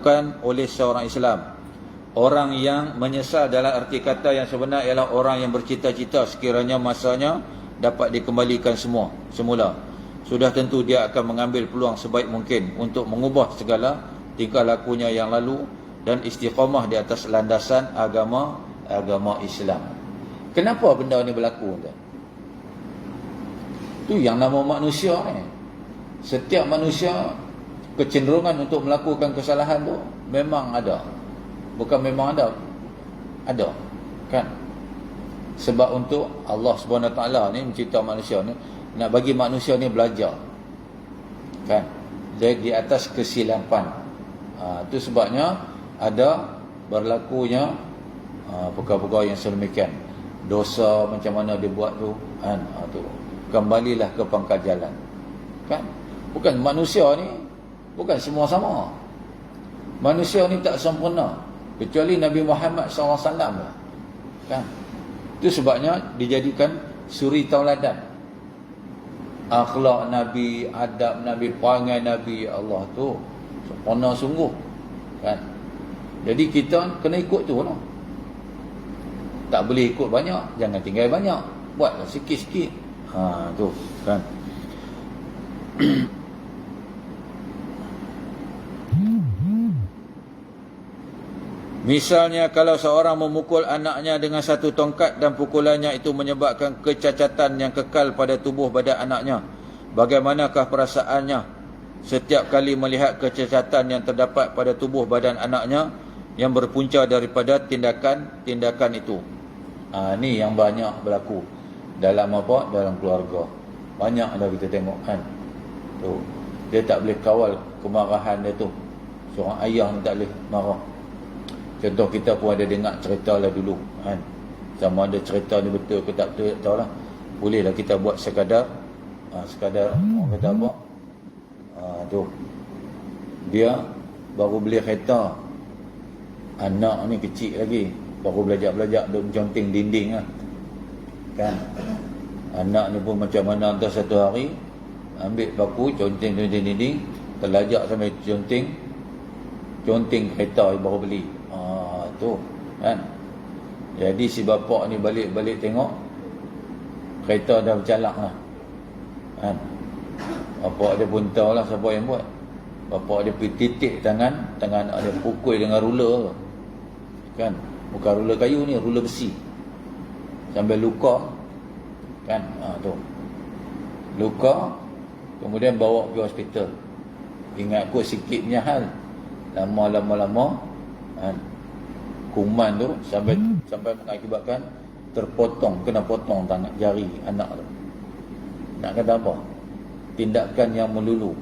dilakukan oleh seorang Islam. Orang yang menyesal dalam arti kata yang sebenar ialah orang yang bercita-cita sekiranya masanya dapat dikembalikan semula. Sudah tentu dia akan mengambil peluang sebaik mungkin untuk mengubah segala tingkah lakunya yang lalu dan istiqamah di atas landasan agama Islam. Kenapa benda ni berlaku? Itu yang nama manusia ni. Setiap manusia kecenderungan untuk melakukan kesalahan tu memang ada. Bukan memang ada. Ada. Kan? Sebab untuk Allah SWT ni mencipta manusia ni, nak bagi manusia ni belajar. Kan? Di atas kesilapan. Itu sebabnya ada berlakunya perkara-perkara yang sedemikian. Dosa macam mana dia buat tu, kan? Tu. Kembalilah ke pangkal jalan. Kan? Bukan manusia ni, bukan semua sama. Manusia ni tak sempurna, kecuali Nabi Muhammad SAW lah. Kan? Itu sebabnya dijadikan suri tauladan. Akhlak Nabi, adab Nabi, perangai Nabi, Allah tu sempurna sungguh. Kan? Jadi kita kena ikut tu lah. Tak boleh ikut banyak, jangan tinggal banyak. Buatlah sikit-sikit. Tu kan. Misalnya kalau seorang memukul anaknya dengan satu tongkat dan pukulannya itu menyebabkan kecacatan yang kekal pada tubuh badan anaknya, bagaimanakah perasaannya setiap kali melihat kecacatan yang terdapat pada tubuh badan anaknya yang berpunca daripada tindakan itu? Ni yang banyak berlaku dalam apa? Dalam keluarga. Banyak dah kita tengok kan. Tu. Dia tak boleh kawal kemarahan dia tu. Seorang ayah ni tak boleh marah. Contoh kita pun ada dengar cerita lah dulu kan. Sama ada cerita ni betul ke tak betul, tak tahulah. Bolehlah kita buat sekadar orang kata apa? Tu. Dia baru beli kereta. Anak ni kecil lagi, baru belajar duk menconting dinding lah. Kan? Anak ni pun macam mana entah satu hari ambil paku conteng dinding, terlajak sampai conteng kereta yang baru beli. Tu kan. Jadi si bapak ni balik tengok kereta dah bercalak lah. Kan? Bapak dia pun tahu lah siapa yang buat. Bapak dia pergi titik tangan anak dia, pukul dengan ruler. Kan? Bukan ruler kayu ni, ruler besi. Sampai luka. Kan? Tu. Luka, kemudian bawa pergi hospital. Ingat kot sikit punya hal. Lama-lama kan, kuman tu sampai mengakibatkan kena potong tangan jari anak tu. Nak kata apa? Tindakan yang melulu.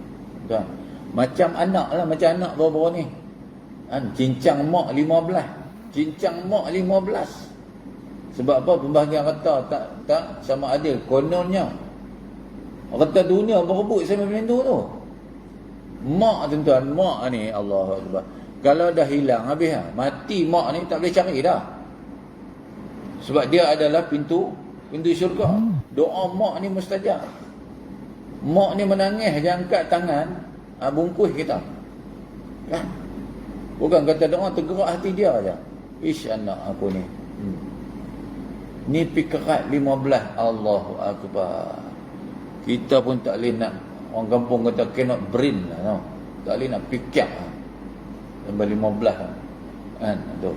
Kan? Macam anak lah, macam anak baru-baru ni. Kan? Cincang mak 15. Sebab apa? Pembahagian rata tak sama adil. Kononnya rata dunia berebut sama macam tu. Mak tuan-tuan, mak ni Allahu Akbar. Kalau dah hilang habis lah. Mati mak ni tak boleh cari dah. Sebab dia adalah pintu syurga. Doa mak ni mustajab. Mak ni menangis, dia angkat tangan, bungkus kita. Kan? Bukan kata doa, tergerak hati dia aja. Ish, anak aku ni. Ni pikerat 15. Allahu Akbar. Kita pun tak boleh nak, orang kampung kata cannot brain lah. No? Tak boleh nak pikir lah. Sampai 15 lah. Kan? Tu.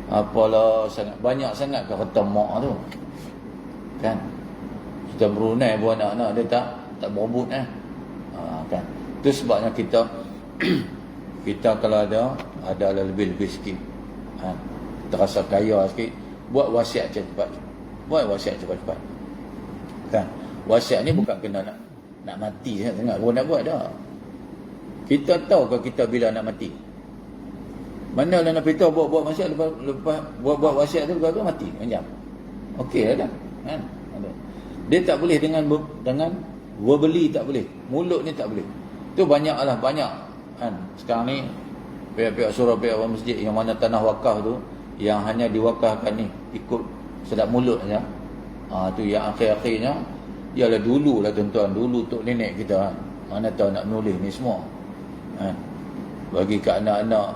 Apalah, banyak sangat ke harta mak tu. Kan? Kita Brunei pun anak-anak dia tak berebut kan. Itu sebabnya kita kalau ada lebih-lebih sikit. Terasa kaya sikit, buat wasiat cepat. Kan? Wasiat ni bukan kena nak mati sangat pun nak buat dah. Kita tahu ke kita bila nak mati? Mana lah nak beritahu buat wasiat lepas buat wasiat tu lepas mati macam. Okey dah. Kan? Dia tak boleh dengan verbally tak boleh. Mulut ni tak boleh. Tu banyak. Kan? Sekarang ni pihak-pihak surau, pihak masjid yang mana tanah wakaf tu yang hanya diwakafkan ni ikut sedap mulut saja. Tu yang akhir-akhirnya ialah dulu lah tuan-tuan, dulu tok nenek kita mana tahu nak menulis ni semua. Bagi ke anak-anak,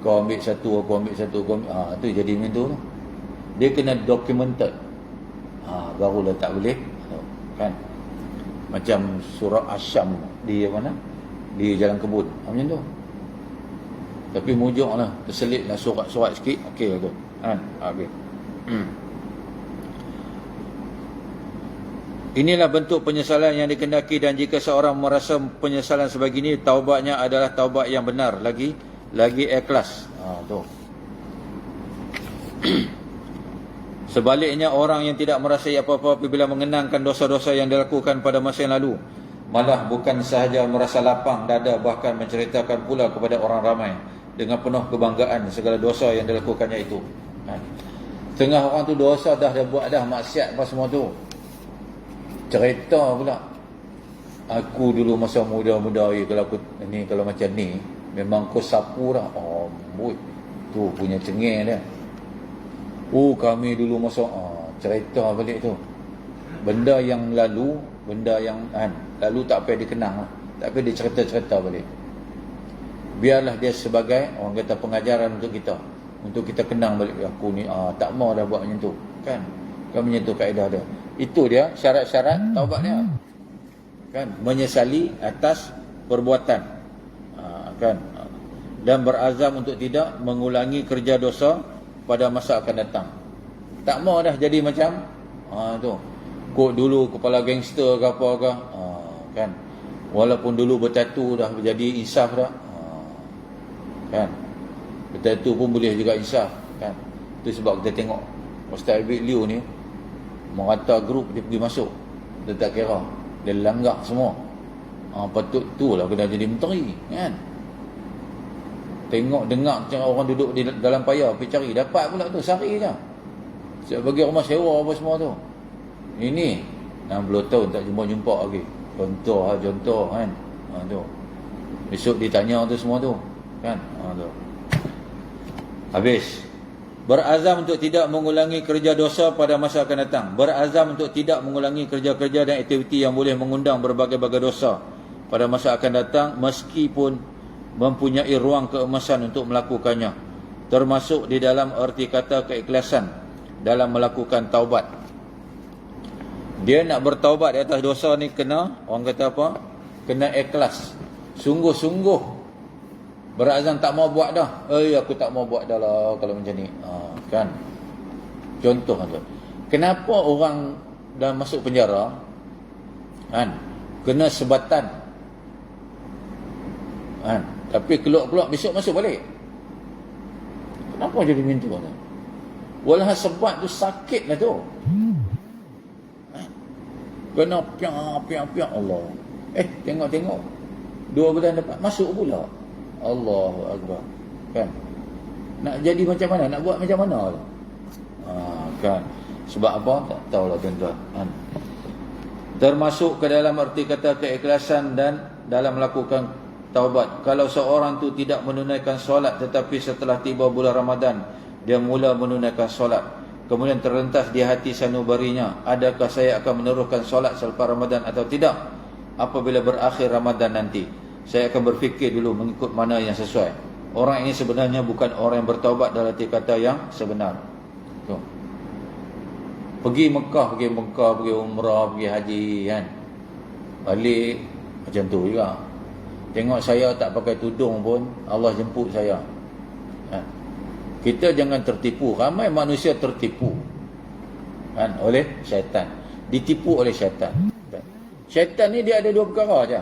kau ambil satu, aku ambil satu, kau ambil, tu jadi macam tu. Dia kena documented. Barulah tak boleh, kan? Macam surah Asyam di mana? Di Jalan Kebun. Macam tu. Tapi mujuklah, terselitlah surat-surat sikit, okey lah tu. Kan? Okey. Inilah bentuk penyesalan yang dikendaki, dan jika seorang merasa penyesalan sebegini, taubatnya adalah taubat yang benar, lagi ikhlas. Tu. Sebaliknya, orang yang tidak merasai apa-apa apabila mengenangkan dosa-dosa yang dilakukan pada masa yang lalu, malah bukan sahaja merasa lapang dada, bahkan menceritakan pula kepada orang ramai dengan penuh kebanggaan segala dosa yang dilakukannya itu. Setengah orang tu dosa dah buat dah, maksiat apa semua tu, cerita pula, aku dulu masa muda-muda kalau macam ni memang kau sapu dah. Boy, tu punya cengeng dia. Kami dulu masa cerita balik tu. Benda yang lalu, benda yang lalu tak payah dikenang lah. Tak payah dicerita-cerita balik. Biarlah dia sebagai orang kata pengajaran untuk kita. Untuk kita kenang balik, aku ni tak mau dah buat macam tu. Kan macam tu kaedah dia. Itu dia syarat-syarat taubat dia. Kan, menyesali atas perbuatan. Kan, dan berazam untuk tidak mengulangi kerja dosa pada masa akan datang. Tak mau dah jadi macam tu. Kok dulu kepala gangster ke apa ke, kan. Walaupun dulu bertatu dah jadi insaf dah. Kan. Bertatu pun boleh juga insaf, kan. Itu sebab kita tengok Ustaz Abid Liu ni merata grup dia pergi masuk. Dia tak kira, dia langgak semua. Patut tu lah kena jadi menteri, kan. Tengok dengar macam orang duduk di dalam payah pergi cari, dapat pula tu sehari je. Siap bagi rumah sewa apa semua tu. Ini 60 tahun tak jumpa lagi. Contoh kan. Tu. Besok ditanya tu semua tu, kan. Tu. Habis. Berazam untuk tidak mengulangi kerja dosa pada masa akan datang. Berazam untuk tidak mengulangi kerja-kerja dan aktiviti yang boleh mengundang berbagai-bagai dosa pada masa akan datang, meskipun mempunyai ruang keemasan untuk melakukannya, termasuk di dalam erti kata keikhlasan dalam melakukan taubat. Dia nak bertaubat di atas dosa ni kena, orang kata apa? Kena ikhlas. Sungguh-sungguh berazam tak mau buat dah. Aku tak mau buat dah lah kalau macam ni. Kan? Contoh tu. Kenapa orang dah masuk penjara, kan, kena sebatan, kan, tapi keluar besok masuk balik? Kenapa jadi minta tu? Walau sebat tu sakit lah tu. Kena piak Allah. Tengok 2 bulan dapat masuk pula. Allahu Akbar. Kan? Nak jadi macam mana? Nak buat macam mana? Kan? Sebab apa? Tak tahulah tuan-tuan. Kan? Termasuk ke dalam arti kata keikhlasan dan dalam melakukan taubat. Kalau seorang tu tidak menunaikan solat, tetapi setelah tiba bulan Ramadan dia mula menunaikan solat, kemudian terlintas di hati sanubarinya, adakah saya akan meneruskan solat selepas Ramadan atau tidak? Apabila berakhir Ramadan nanti, saya akan berfikir dulu mengikut mana yang sesuai. Orang ini sebenarnya bukan orang yang bertaubat dalam arti kata yang sebenar. Tu. Pergi Mekah, pergi umrah, pergi haji, kan. Balik macam tu juga. Tengok saya tak pakai tudung pun Allah jemput saya. Kan? Kita jangan tertipu. Ramai manusia tertipu, kan, oleh syaitan. Ditipu oleh syaitan. Kan? Syaitan ni dia ada 2 perkara aja.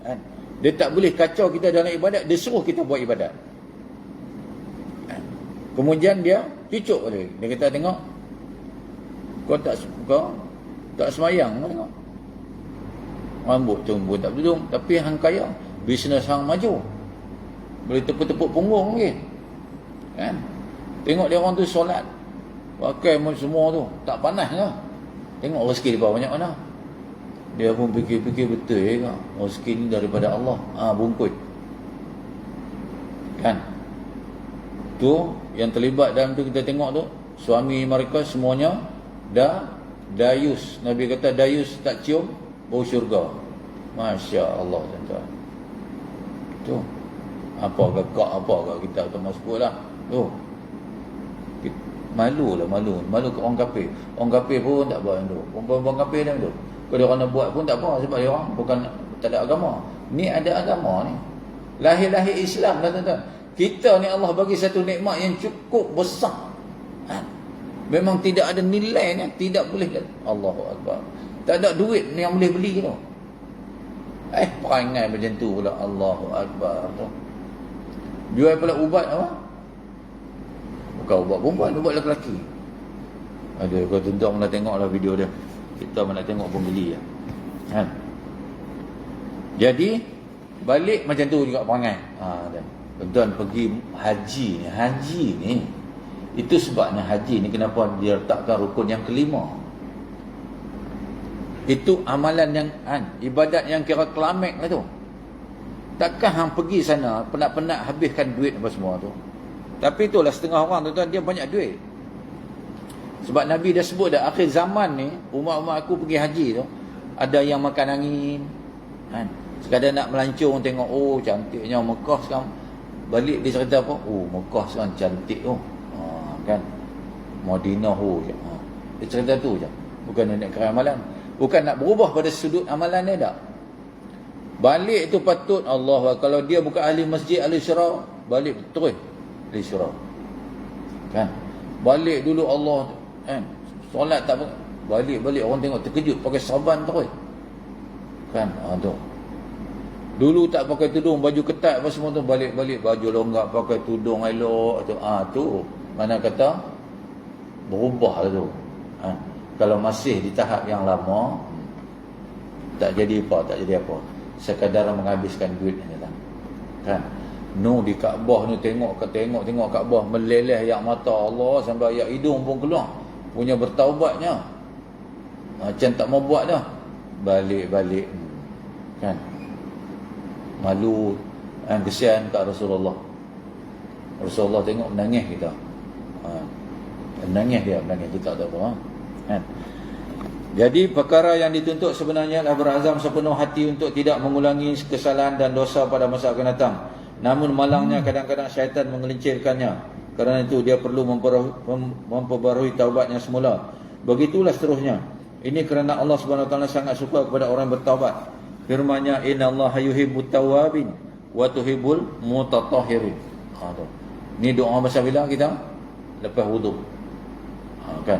Kan? Dia tak boleh kacau kita dalam ibadat, dia suruh kita buat ibadat. Kan? Kemudian dia cucuk balik. Dia kata, tengok, kau tak semayang, tengok. Rambut tumbuh tak bertudung, tapi hang kaya, bisnes hang maju, boleh tepuk-tepuk punggung lagi, kan. Tengok dia orang tu solat, pakai semua tu, tak panas ke? Tengok rezeki dia banyak mana. Dia pun fikir-fikir betul ke, rezeki ni daripada Allah. Bungkut, kan. Tu yang terlibat dalam tu, kita tengok tu, suami mereka semuanya dah dayus. Nabi kata dayus tak cium bau syurga. Masya Allah, tuan-tuan. Tu Apa gekak apa kat kita tu masuk lah. Tu. Malu ke orang kafir. Orang kafir pun tak buat tu. Orang kafir dia tu. Kalau orang nak buat pun tak apa sebab dia orang bukan tak ada agama. Ni ada agama ni. Lahir-lahir Islam dah tuan-tuan. Kita ni Allah bagi satu nikmat yang cukup besar. Memang tidak ada nilainya, tidak boleh. Allahu Akbar. Tak ada duit yang boleh beli tu. Perangai macam tu pula. Allahu Akbar tu. Jual pula ubat apa? Bukan ubat perempuan, ubat lelaki. Ada kau tuan-tuan nak tengoklah video dia. Kita nak tengok pun beli lah. Jadi balik macam tu juga perangai. Tuan-tuan pergi haji ni. Itu sebabnya haji ni kenapa dia letakkan rukun yang kelima. Itu amalan yang ibadat yang kira kelamek lah tu. Takkan hang pergi sana penat-penat habiskan duit apa semua tu. Tapi itulah setengah orang tuan-tuan dia banyak duit. Sebab Nabi dah sebut dah akhir zaman ni umat-umat aku pergi haji tu ada yang makan angin. Sekadar nak melancong tengok cantiknya Mekah sekarang. Balik dia cerita apa? Mekah sekarang cantik tu. Kan? Madinah dia cerita tu je. Bukan nak kira amalan. Bukan nak berubah pada sudut amalan dia tak. Balik tu patut Allah. Kalau dia bukan ahli masjid, ahli syurau, balik terus ahli syurau. Kan? Balik dulu Allah solat tak balik orang tengok terkejut pakai saban terus. Kan? Tu. Dulu tak pakai tudung, baju ketat apa semua tu, balik baju longgar pakai tudung elok tu. Tu mana kata berubah lah tu. Kalau masih di tahap yang lama tak jadi apa. Sekadar menghabiskan duit ni lah. Kan? Di Kaabah ni tengok Kaabah meleleh air mata Allah sampai air hidung pun keluar. Punya bertaubatnya. Macam tak mau buat dah. Balik. Kan? Malu, kesian kat Rasulullah. Rasulullah tengok menangis kita. Menangis kita tak apa. Kan? Jadi perkara yang dituntut sebenarnya adalah berazam sepenuh hati untuk tidak mengulangi kesalahan dan dosa pada masa akan datang. Namun malangnya kadang-kadang syaitan mengelincirkannya. Kerana itu dia perlu memperbarui taubatnya semula. Begitulah seterusnya. Ini kerana Allah Subhanahu Wa Taala sangat suka kepada orang bertaubat. Firman-Nya innallaha yuhibbut tawwabin wa tuhibbul mutatahhirin. Ni doa masa bila kita lepas wuduk. Kan?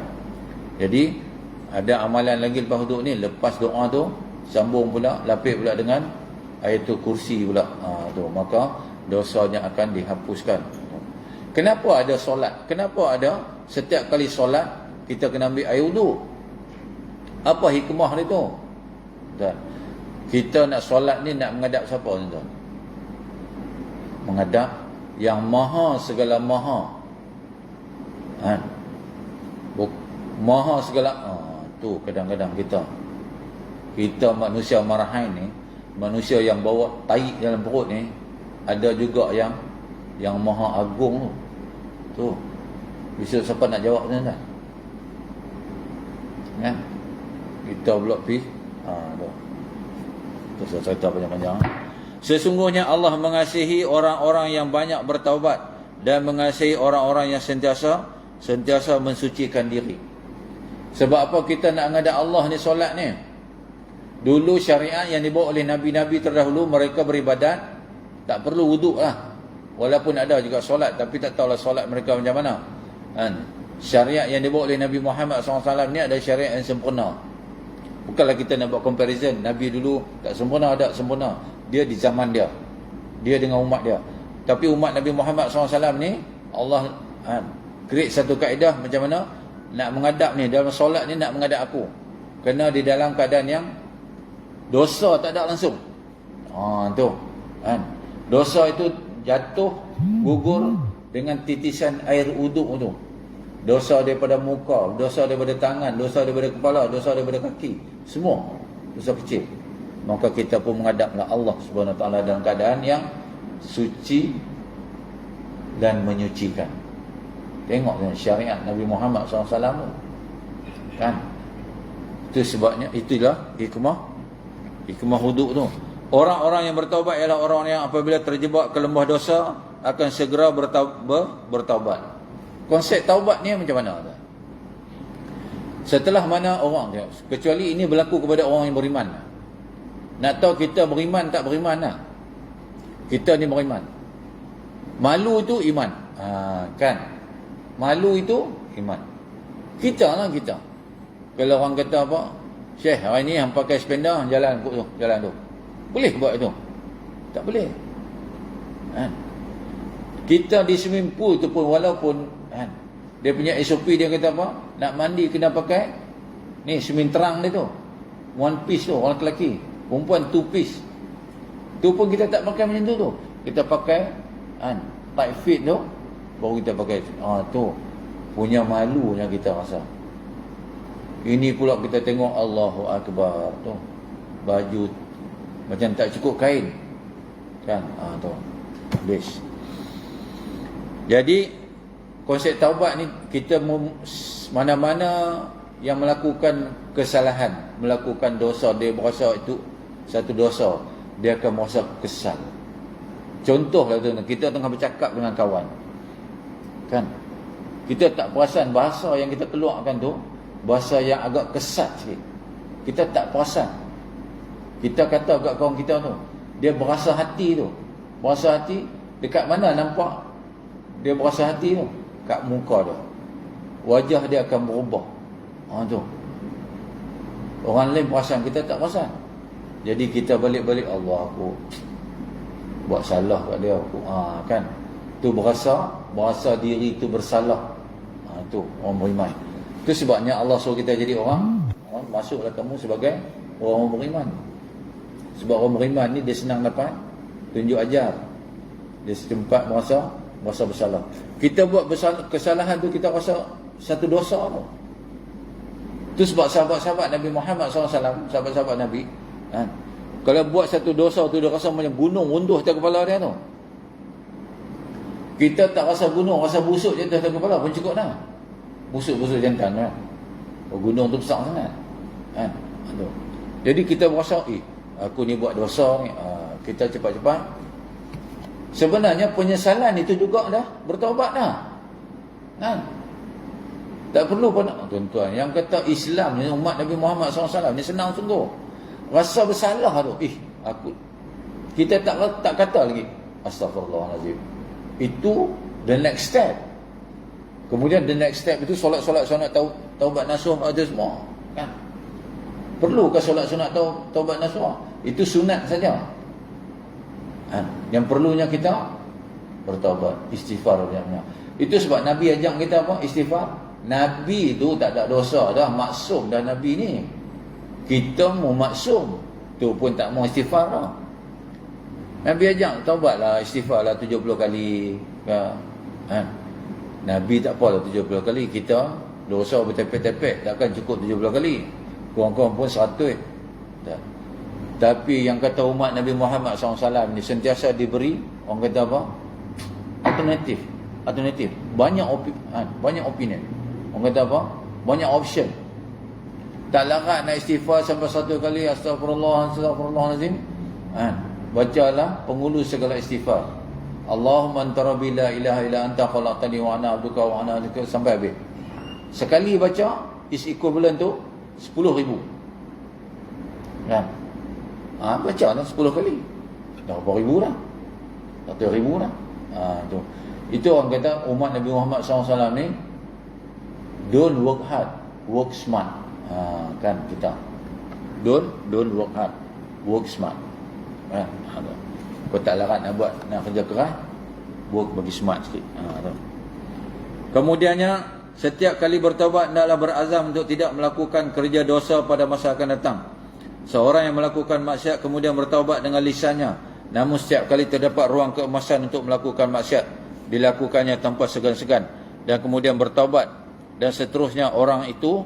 Jadi ada amalan lagi lepas wuduk ni, lepas doa tu sambung pula, lapis pula dengan ayatul kursi pula. Tu maka dosanya akan dihapuskan. Kenapa ada solat? Kenapa ada setiap kali solat kita kena ambil air wuduk? Apa hikmah dia tu? Dan kita nak solat ni nak menghadap siapa tuan-tuan? Menghadap yang maha segala maha. Maha segala. Tu kadang-kadang kita manusia marahan ni, manusia yang bawa tai dalam perut ni, ada juga yang maha agung tu. Bisa siapa nak jawab tuan-tuan? Kan? Kita pula pergi tu saya cerita panjang-panjang. Sesungguhnya Allah mengasihi orang-orang yang banyak bertaubat dan mengasihi orang-orang yang sentiasa mensucikan diri. Sebab apa kita nak menghadap Allah ni solat ni? Dulu syariat yang dibawa oleh Nabi-Nabi terdahulu, mereka beribadat tak perlu wuduk lah. Walaupun ada juga solat, tapi tak tahulah solat mereka macam mana. Syariat yang dibawa oleh Nabi Muhammad SAW ni ada syariat yang sempurna. Bukanlah kita nak buat comparison. Nabi dulu tak sempurna, ada sempurna. Dia di zaman dia dengan umat dia. Tapi umat Nabi Muhammad SAW ni Allah create satu kaedah macam mana nak menghadap ni, dalam solat ni nak menghadap aku. Kena di dalam keadaan yang dosa tak ada langsung. Tu. Dosa itu jatuh, gugur dengan titisan air uduk tu. Dosa daripada muka, dosa daripada tangan, dosa daripada kepala, dosa daripada kaki. Semua dosa kecil. Maka kita pun menghadaplah Allah Subhanahu Wa Taala dalam keadaan yang suci dan menyucikan. Tengok syariat Nabi Muhammad SAW kan. Itu sebabnya itulah hikmah wuduk tu. Orang-orang yang bertaubat ialah orang yang apabila terjebak ke lembah dosa akan segera bertaubat. Konsep taubat ni macam mana? Setelah mana orang, kecuali ini berlaku kepada orang yang beriman. Nak tahu kita beriman tak beriman lah. Kita ni beriman. Malu itu iman. Kan? Malu itu iman. Kita lah kita. Kalau orang kata apa? Syekh, hari ni yang pakai sepeda jalan tu, jalan tu. Boleh buat itu? Tak boleh. Kan? Kita di swimming pool tu pun walaupun kan, dia punya SOP dia kata apa? Nak mandi kena pakai ni swimming terang dia tu. One piece tu orang lelaki. Perempuan two piece. Tu pun kita tak pakai macam tu. Kita pakai kan tight fit tu baru kita pakai. Tu punya malunya kita rasa. Ini pula kita tengok Allahu Akbar tu. Baju macam tak cukup kain. Kan? Tu. Habis. Jadi konsep taubat ni kita mana-mana yang melakukan kesalahan, melakukan dosa, dia berasa itu satu dosa, dia akan merasa kesal. Contohlah tu, kita tengah bercakap dengan kawan. Kan? Kita tak perasan bahasa yang kita keluarkan tu, bahasa yang agak kesat sikit. Kita tak perasan. Kita kata kat kawan kita tu, dia berasa hati tu. Berasa hati, dekat mana nampak dia berasa hati tu? Kat muka dia. Wajah dia akan berubah. Tu. Orang lain perasan, kita tak perasan. Jadi kita balik-balik, Allah aku buat salah kat dia aku. Kan? Tu berasa diri tu bersalah. Tu orang beriman. Tu sebabnya Allah suruh kita jadi orang masuklah kamu sebagai orang beriman. Sebab orang beriman ni dia senang dapat tunjuk ajar. Dia setempat merasa bersalah. Kita buat kesalahan tu kita rasa satu dosa tu. Tu sebab sahabat-sahabat Nabi Muhammad SAW, sahabat-sahabat Nabi, kan? Kalau buat satu dosa tu dia rasa macam gunung runtuh atas kepala dia tu. Kita tak rasa gunung, rasa busuk je atas kepala pun cukup dah. Busuk-busuk jantan kan. Gunung tu besar sangat. Kan? Jadi kita rasa, aku ni buat dosa ni, kita cepat-cepat. Sebenarnya penyesalan itu juga dah bertaubat dah. Kan? Tak perlu pun tuan-tuan yang kata Islam ni umat Nabi Muhammad SAW ni senang sungguh. Rasa bersalah tu, aku kita tak kata lagi astagfirullahalazim. Itu the next step. Kemudian the next step itu solat-solat sunat taubat nasuh ada semua, kan? Perlu ke solat sunat taubat nasuh? Itu sunat saja. Yang perlunya kita bertaubat, istighfar banyak-banyak. Itu sebab Nabi ajak kita apa? Istighfar. Nabi tu tak ada dosa dah, maksum dah Nabi ni. Kita mau maksum, tu pun tak mau istighfar dah. Nabi ajak taubatlah, istighfarlah 70 kali. Nabi tak apalah 70 kali. Kita dosa bertepek-tepek, takkan cukup 70 kali. Kurang-kurang pun 100. Tak. Tapi yang kata umat Nabi Muhammad SAW ni sentiasa diberi, orang kata apa? Alternatif. Banyak opinion. Orang kata apa? Banyak option. Tak larat nak istighfar sampai 1 kali astagfirullahalazim. Bacalah penghulu segala istighfar. Allahumma anta rabbi la ilaha illa anta khalaqtani wa ana abduka wa ana abduka sampai habis. Sekali baca is equivalent tu 10,000. Kan? Baca lah 10 kali. Dah berapa ribu dah? 100,000 dah. Tu. Itu orang kata umat Nabi Muhammad SAW ni don't work hard, work smart. Kan kita. Don't work hard, work smart. Kau tak larat nak kerja keras, work bagi smart sikit. Kemudiannya setiap kali bertaubat hendaklah berazam untuk tidak melakukan kerja dosa pada masa akan datang. Seorang yang melakukan maksiat kemudian bertaubat dengan lisannya, namun setiap kali terdapat ruang keemasan untuk melakukan maksiat, dilakukannya tanpa segan-segan dan kemudian bertaubat, dan seterusnya, orang itu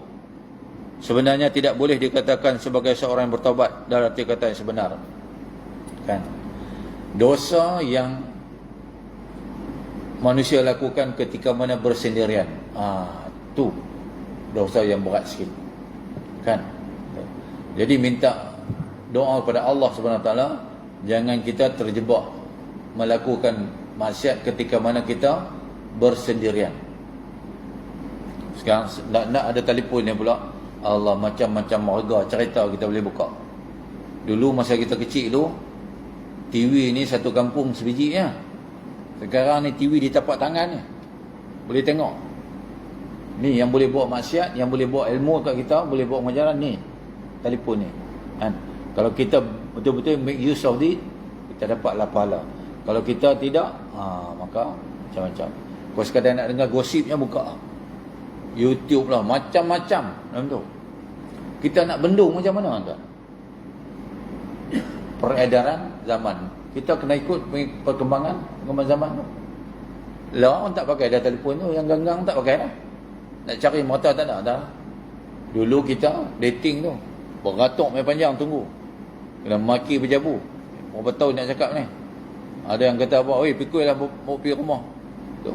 sebenarnya tidak boleh dikatakan sebagai seorang yang bertaubat dalam arti kata yang sebenar. Kan? Dosa yang manusia lakukan ketika mana bersendirian, tu dosa yang berat sikit. Kan? Jadi minta doa kepada Allah Subhanahu Wa Taala Jangan kita terjebak melakukan maksiat ketika mana kita bersendirian. Sekarang nak ada telefon ni pula, Allah, macam-macam warga cerita kita boleh buka. Dulu masa kita kecil tu, TV ni satu kampung sebiji ya. Sekarang ni TV di tapak tangan ni, boleh tengok. Ni yang boleh bawa maksiat, yang boleh bawa ilmu kat kita, boleh bawa pengajaran ni, telefon ni kan. Kalau kita betul-betul make use of it, kita dapatlah pahala. Kalau kita tidak, maka macam-macam. Kalau sekadar nak dengar gosipnya, buka YouTube lah, macam-macam dalam tu. Kita nak bendung macam mana tuan? Peredaran zaman, kita kena ikut perkembangan zaman tu. Lah orang tak pakai dah telefon tu, yang ganggang tak pakai dah. Nak cari mata tak ada dah. Dulu kita dating tu beratuk main panjang tunggu, kena maki berjabu. Berapa tahun nak cakap ni. Ada yang kata apa, oi pikul lah mau pergi rumah tu.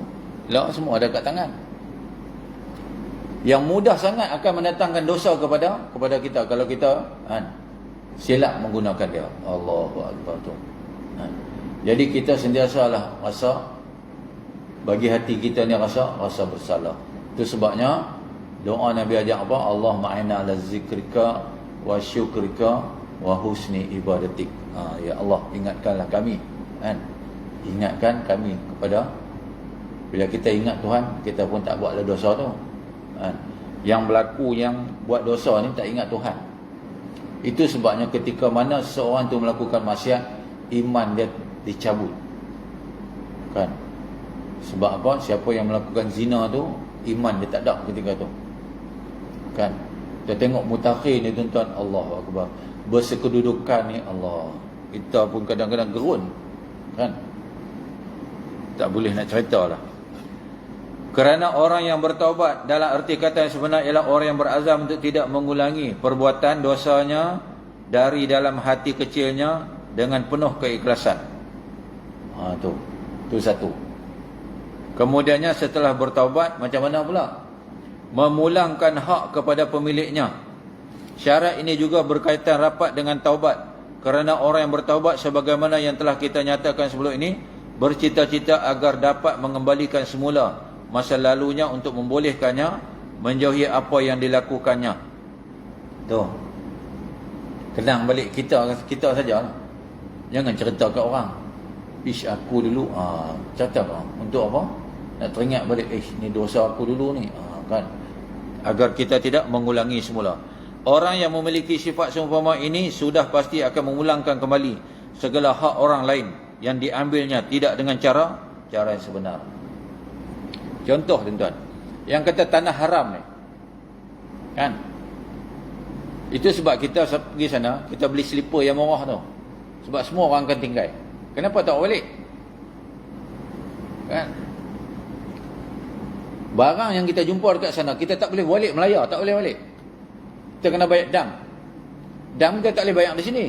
Lah semua ada kat tangan. Yang mudah sangat akan mendatangkan dosa kepada kita kalau kita silap menggunakan dia. Allahu Akbar tu. Jadi kita sentiasalah rasa, bagi hati kita ni rasa bersalah. Itu sebabnya doa Nabi ajak apa? Allah ma'ina ala zikrika wa syukrika wa husni ibadatik. Ya Allah, ingatkanlah kami ingatkan kami kepada, bila kita ingat Tuhan, kita pun tak buatlah dosa tu. Yang berlaku, yang buat dosa ni tak ingat Tuhan. Itu sebabnya ketika mana seseorang tu melakukan maksiat, iman dia dicabut kan. Sebab apa? Siapa yang melakukan zina tu, iman dia tak ada ketika tu kan. Kita tengok mutakhir ni tuan-tuan, Allahu Akbar, bersekedudukan ni, Allah, kita pun kadang-kadang gerun kan, tak boleh nak cerita lah. Kerana orang yang bertaubat dalam erti kata yang sebenar ialah orang yang berazam untuk tidak mengulangi perbuatan dosanya dari dalam hati kecilnya dengan penuh keikhlasan. Tu satu. Kemudiannya setelah bertaubat, macam mana pula? Memulangkan hak kepada pemiliknya. Syarat ini juga berkaitan rapat dengan taubat. Kerana orang yang bertaubat, sebagaimana yang telah kita nyatakan sebelum ini, bercita-cita agar dapat mengembalikan semula masa lalunya untuk membolehkannya menjauhi apa yang dilakukannya. Tu. Kenang balik kita saja. Jangan cerita kat orang. Ish, aku dulu cerita kat orang. Untuk apa? Nak teringat balik, ni dosa aku dulu ni. Kan? Agar kita tidak mengulangi semula. Orang yang memiliki sifat seumpama ini sudah pasti akan memulangkan kembali segala hak orang lain yang diambilnya tidak dengan cara yang sebenar. Contoh tuan-tuan, yang kata tanah haram ni kan, itu sebab kita pergi sana, kita beli slipper yang murah tu, sebab semua orang akan tinggal. Kenapa tak balik kan? Barang yang kita jumpa dekat sana, kita tak boleh balik Melaya, tak boleh balik. Kita kena bayar dam kita tak boleh bayar di sini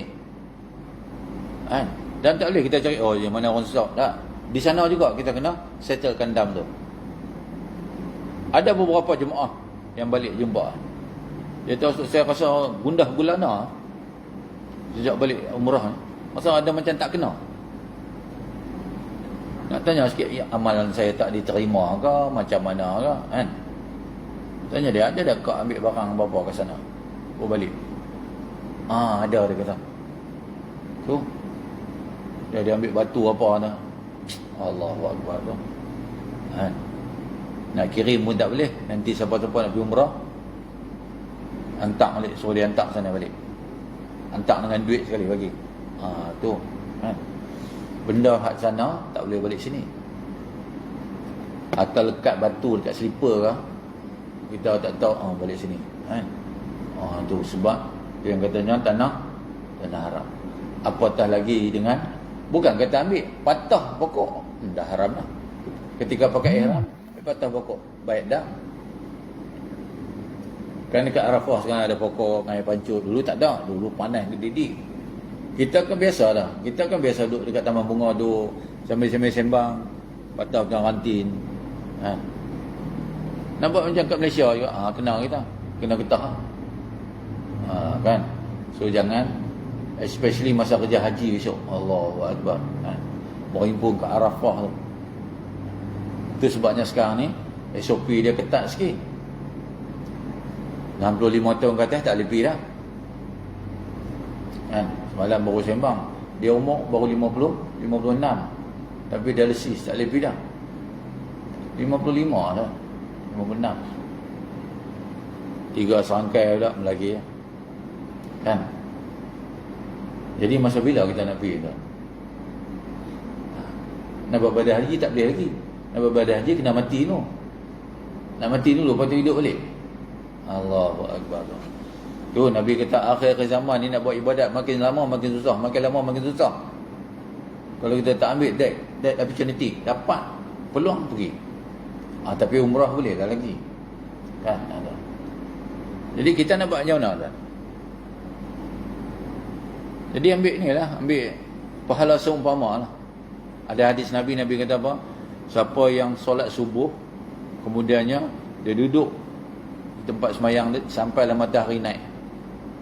kan? Dan tak boleh kita cari yang mana orang susah tak. Di sana juga kita kena settlekan dam tu. Ada beberapa jemaah yang balik jumpa, dia tahu, saya rasa gundah gulana sejak balik umrah ni, rasa ada macam tak kena. Nak tanya sikit, amalan saya tak diterima ke, macam mana ke kan? Tanya dia, ada tak kau ambil barang berapa ke sana? Balik. Ada, dia kata. Tu. Dia ambil batu apa tu. Allahu Akbar tu. Kan? Nak kirim pun tak boleh. Nanti siapa-siapa nak pergi umrah, hantar balik, suruh dia hantar sana balik. Hantar dengan duit sekali bagi. Tu. Kan? Benda hak sana tak boleh balik sini. Atau lekat batu dekat slipper ke, kita tak tahu, balik sini kan. Tu sebab dia yang katanya tanah haram. Apatah lagi dengan, bukan kata ambil patah pokok, dah haram dah. Ketika pakai ihram, patah pokok, baik dah. Kan dekat Arafah sekarang ada pokok air pancur. Dulu tak ada, dulu panas gede-gede. Kita kan biasa dah. Kita kan biasa duduk dekat taman bunga tu, sambil-sambil sembang, patah pegang rantin. Nampak macam kat Malaysia juga. Kena kita. Kena getah. Kan? So jangan Especially masa kerja haji besok. Allahu Akbar. Berhimpun ke Arafah tu. Itu sebabnya sekarang ni SOP dia ketat sikit. 65 tahun ke atas tak boleh pergi dah. Kan? Semalam baru sembang. Dia umur baru 56. Tapi dialisis tak boleh pergi dah. 55 dah. 56. 3 serangkai dah lagi. Kan? Jadi masa bila kita nak pergi tu? Nak buat badan haji tak boleh lagi. Nak buat badan haji kena mati tu. Nak mati dulu lepas tu hidup balik. Allahu Akbar. Tu Nabi kata akhir zaman ni nak buat ibadat makin lama makin susah, makin lama makin susah. Kalau kita tak ambil that opportunity, dapat peluang pergi. Tapi umrah boleh dah lagi. Kan ada. Jadi kita nak buat macam mana kan? Jadi ambil ni lah, ambil pahala seumpama lah. Ada hadis Nabi kata apa? Siapa yang solat subuh kemudiannya dia duduk di tempat semayang dia sampailah matahari naik,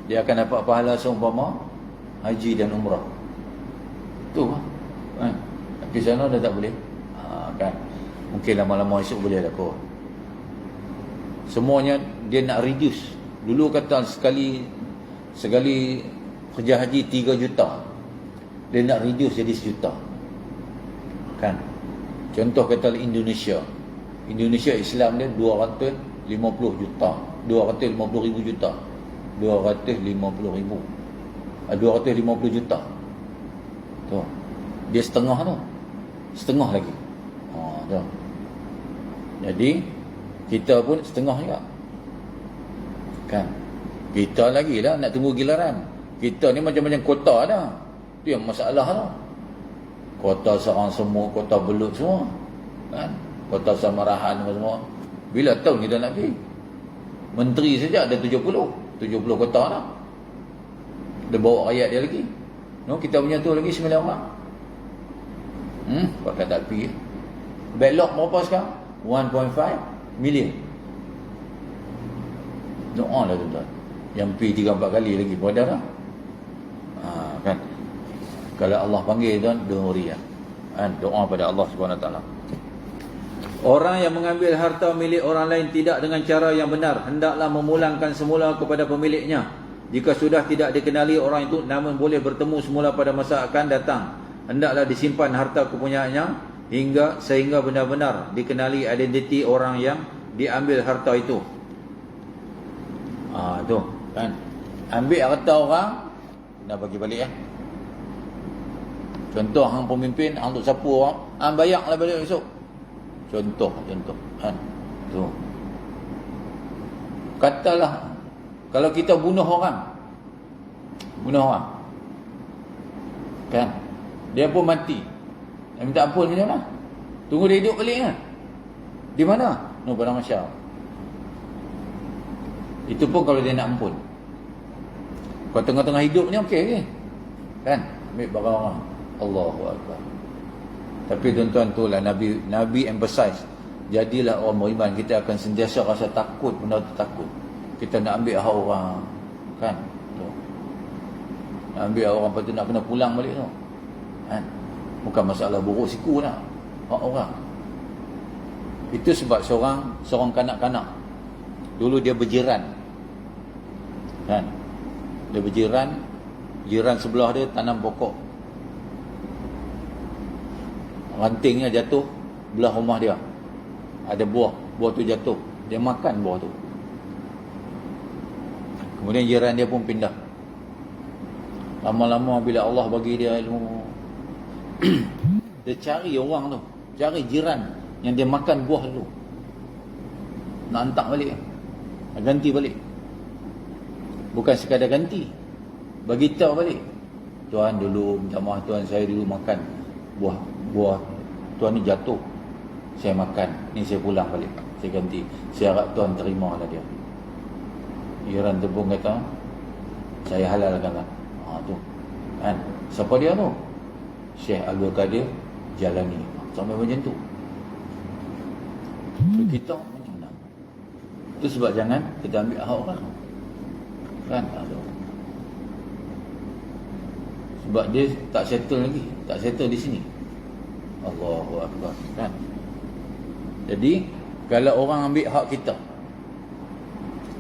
dia akan dapat pahala seumpama haji dan umrah. Tu kan. Tapi sana dah tak boleh. Kan. Mungkin lama-lama esok boleh lah kot. Semuanya dia nak reduce. Dulu kata sekali kerja haji 3 juta. Dia nak reduce jadi 1 juta. Kan. Contoh kata Indonesia Islam dia 250 juta. 250 ribu juta. 250 juta. Tu. Dia setengah tu. Setengah lagi. Tu. Jadi kita pun setengah juga. Kan. Kita lagi lah nak tunggu giliran. Kita ni macam-macam kota dah. Tu yang masalah dah. Kota Sarang Semut, kota Belut semua. Kan? Kota Samarahan semua. Bila tahun kita nak pergi? Menteri saja ada 70 kota dah. Dia bawa rakyat dia lagi. No, kita punya tu lagi 9 orang. Pakai tak pergi. Backlog berapa sekarang? 1.5 million. Doa lah tuan-tuan. Yang pergi 3-4 kali lagi pada dah. Kan? Kalau Allah panggil tuan, don't worry lah. Doa pada Allah SWT. Orang yang mengambil harta milik orang lain tidak dengan cara yang benar, hendaklah memulangkan semula kepada pemiliknya. Jika sudah tidak dikenali orang itu namun boleh bertemu semula pada masa akan datang, hendaklah disimpan harta kepunyaannya sehingga benar-benar dikenali identiti orang yang diambil harta itu. Tu kan. Ambil harta orang, nak bagi balik ya. Contoh hang pemimpin, hang untuk sapu orang, bayarlah balik esok. Contoh kan. Tu. Katalah kalau kita bunuh orang. Kan? Dia pun mati. Dia minta ampun macam mana? Tunggu dia hidup balik kan? Di mana? No, padang mahsyar. Itu pun kalau dia nak ampun. Kalau tengah-tengah hidup ni okey ke? Kan? Ambil barang orang. Allahu Akbar. Tapi tuan-tuan tu lah Nabi emphasize, jadilah orang beriman, kita akan sentiasa rasa takut, benda tu takut. Kita nak ambil hak orang, kan? Tu. Nak ambil hak orang, lepas tu nak kena pulang balik tu. Kan? Bukan masalah buruk siku nak. Hak orang. Itu sebab seorang kanak-kanak dulu dia berjiran. Kan? Dia berjiran, jiran sebelah dia tanam pokok. Rantingnya jatuh belah rumah dia. Ada buah tu jatuh. Dia makan buah tu. Kemudian jiran dia pun pindah. Lama-lama bila Allah bagi dia ilmu, dia cari orang tu, cari jiran yang dia makan buah tu, nak hantar balik, nak ganti balik. Bukan sekadar ganti, bagi tahu balik, tuan dulu minta maaf tuan, saya dulu makan buah tuan ni jatuh, saya makan, ni saya pulang balik, saya ganti, saya harap tuan terima lah dia. Jiran tu pun kata, saya halalkan lah. Tu kan, siapa dia tu? Syekh Abdul Qadir Jalani. Sampai macam tu. Kita macam mana? Itu sebab jangan kita ambil hak orang. Kan? Sebab dia tak settle lagi, tak settle di sini. Allahu Akbar, kan? Jadi kalau orang ambil hak kita,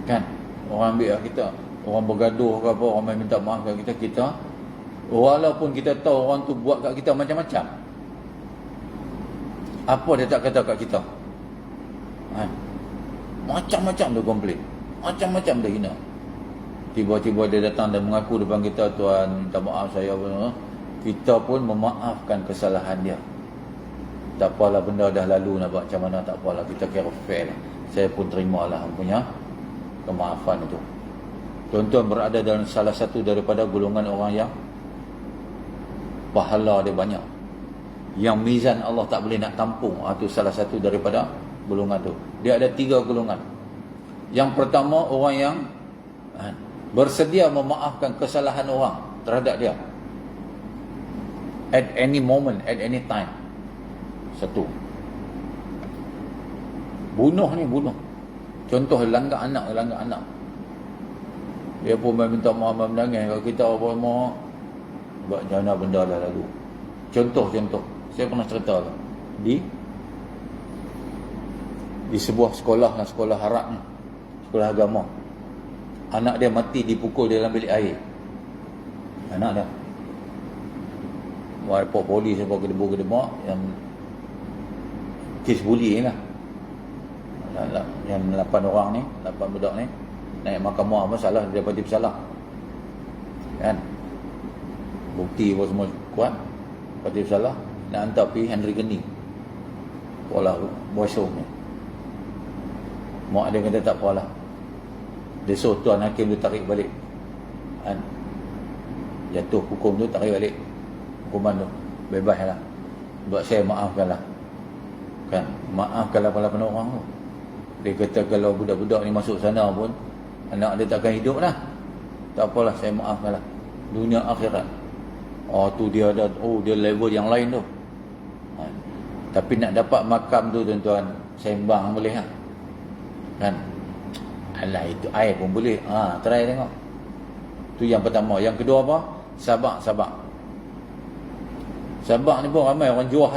kan, orang ambil hak kita, orang bergaduh ke apa, orang main minta maaf kat kita, walaupun kita tahu orang tu buat kat kita macam-macam, apa dia tak kata kat kita, kan? Macam-macam dia komplain, macam-macam dia hina. Tiba-tiba dia datang dan mengaku depan kita, tuan minta maaf saya, kita pun memaafkan kesalahan dia. Tak apalah, benda dah lalu, nak buat macam mana, tak apalah, kita kira fair lah. Saya pun terimalah punya kemaafan itu. Tuan-tuan berada dalam salah satu daripada golongan orang yang pahala dia banyak, yang mizan Allah tak boleh nak tampung. Itu salah satu daripada golongan tu. Dia ada 3 golongan. Yang pertama, orang yang bersedia memaafkan kesalahan orang terhadap dia at any moment, at any time. Satu, bunuh. Contoh, langgar anak. Dia pun minta maaf, menangis kalau kita apa mau buat jana benda dah lalu. Contoh saya pernah cerita di sebuah sekolah Arab ni, sekolah agama. Anak dia mati dipukul dalam bilik air. Anak dia buat report polis, apa kedebuk yang kes bully lah. Yang 8 orang ni, 8 budak ni naik mahkamah, masalah dia dapat bersalah, kan? Bukti apa semua kuat, dapat bersalah, nak hantar pergi Henry Geni, pola bosong ni. Mak dia kata tak apalah, dia suruh tuan hakim dia tarik balik, kan? Jatuh hukum tu, tarik balik hukuman tu, bebas lah. Sebab saya maafkan lah, kan? Maafkanlah 8 orang tu. Dia kata kalau budak-budak ni masuk sana pun anak dia takkan hidup lah. Tak apalah, saya maafkan lah, dunia akhirat. Tu dia ada, dia level yang lain tu, kan? Tapi nak dapat makam tu, tuan-tuan, sembang boleh lah, kan? Alah, itu air pun boleh. Try tengok. Tu yang pertama. Yang kedua apa? Sabar. Sabar ni pun ramai orang juah,